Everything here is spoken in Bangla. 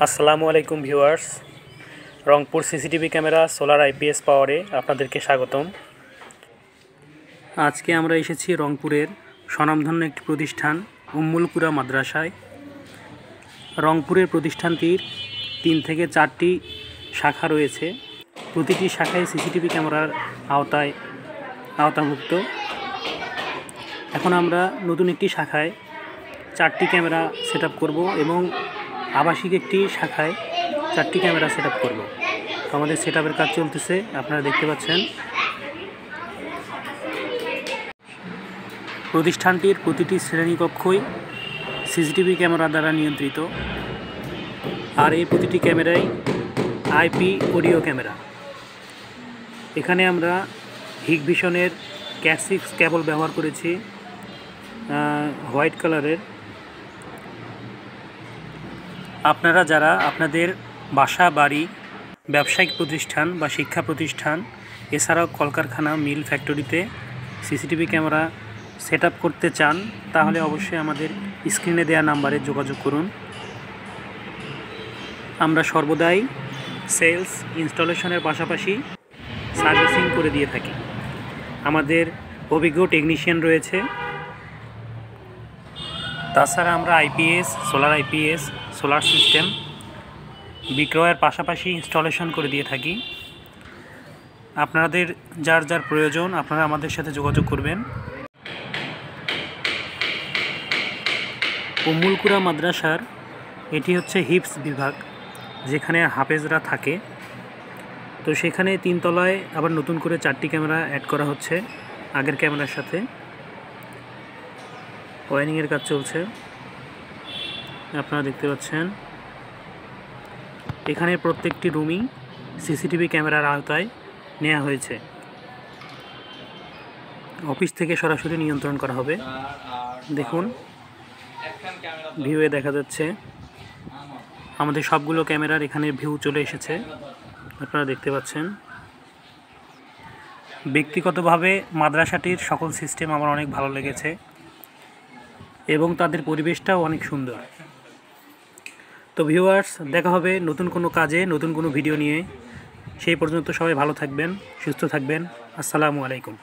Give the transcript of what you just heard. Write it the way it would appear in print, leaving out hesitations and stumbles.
আসসালামু আলাইকুম viewers, Rangpur CCTV camera solar IPS পাওয়ারে আপনাদেরকে স্বাগতম। আজকে আমরা এসেছি রংপুরের স্বনামধন্য একটি প্রতিষ্ঠান উম্মুল কুরা মাদ্রাসায়। রংপুরের প্রতিষ্ঠানটির 3 থেকে 4টি শাখা রয়েছে। প্রতিটি শাখায় সিসিটিভি ক্যামেরার আওতাভুক্ত। এখন আমরা নতুন একটি শাখায় 4টি ক্যামেরা সেট আপ করবো এবং আবাসিক একটি শাখায় 4টি ক্যামেরা সেট আপ করবো। আমাদের সেট আপের কাজ চলতেছে, আপনারা দেখতে পাচ্ছেন। প্রতিষ্ঠানটির প্রতিটি শ্রেণীকক্ষই সিসিটিভি ক্যামেরা দ্বারা নিয়ন্ত্রিত, আর এই প্রতিটি ক্যামেরাই আইপি অডিও ক্যামেরা। এখানে আমরা হিগভিশনের ক্যাট 6 কেবল ব্যবহার করেছি, হোয়াইট কালারের। আপনারা যারা আপনাদের বাসা, বাড়ি, ব্যবসায়িক প্রতিষ্ঠান বা শিক্ষা প্রতিষ্ঠান, এছাড়াও কলকারখানা, মিল, ফ্যাক্টরিতে সিসিটিভি ক্যামেরা সেট আপ করতে চান, তাহলে অবশ্যই আমাদের স্ক্রিনে দেওয়া নাম্বারে যোগাযোগ করুন। আমরা সর্বদাই সেলস, ইনস্টলেশনের পাশাপাশি সার্ভিসিং করে দিয়ে থাকি। আমাদের অভিজ্ঞ টেকনিশিয়ান রয়েছে। তাছাড়া আমরা আইপিএস, সোলার সিস্টেম বিক্রয়ের পাশাপাশি ইনস্টলেশন করে দিয়ে থাকি। আপনাদের যার যার প্রয়োজন আপনারা আমাদের সাথে যোগাযোগ করবেন। উম্মুল কুরা মাদ্রাসার এটি হচ্ছে হিফজ বিভাগ, যেখানে হাফেজরা থাকে। তো সেখানে 3 তলায় আবার নতুন করে 4টি ক্যামেরা অ্যাড করা হচ্ছে আগের ক্যামেরার সাথে। ওয়ারিংয়ের কাজ চলছে, আপনারা দেখতে পাচ্ছেন। এখানে প্রত্যেকটি রুমই সিসিটিভি ক্যামেরার আওতায় নেওয়া হয়েছে। অফিস থেকে সরাসরি নিয়ন্ত্রণ করা হবে। দেখুন, ভিউয়ে দেখা যাচ্ছে আমাদের সবগুলো ক্যামেরার এখানে ভিউ চলে এসেছে, আপনারা দেখতে পাচ্ছেন। ব্যক্তিগতভাবে মাদ্রাসাটির সকল সিস্টেম আমার অনেক ভালো লেগেছে এবং তাদের পরিবেশটাও অনেক সুন্দর। তো ভিউয়ার্স, দেখা হবে নতুন কোনো কাজে, নতুন কোনো ভিডিও নিয়ে। সেই পর্যন্ত সবাই ভালো থাকবেন, সুস্থ থাকবেন। আসসালামু আলাইকুম।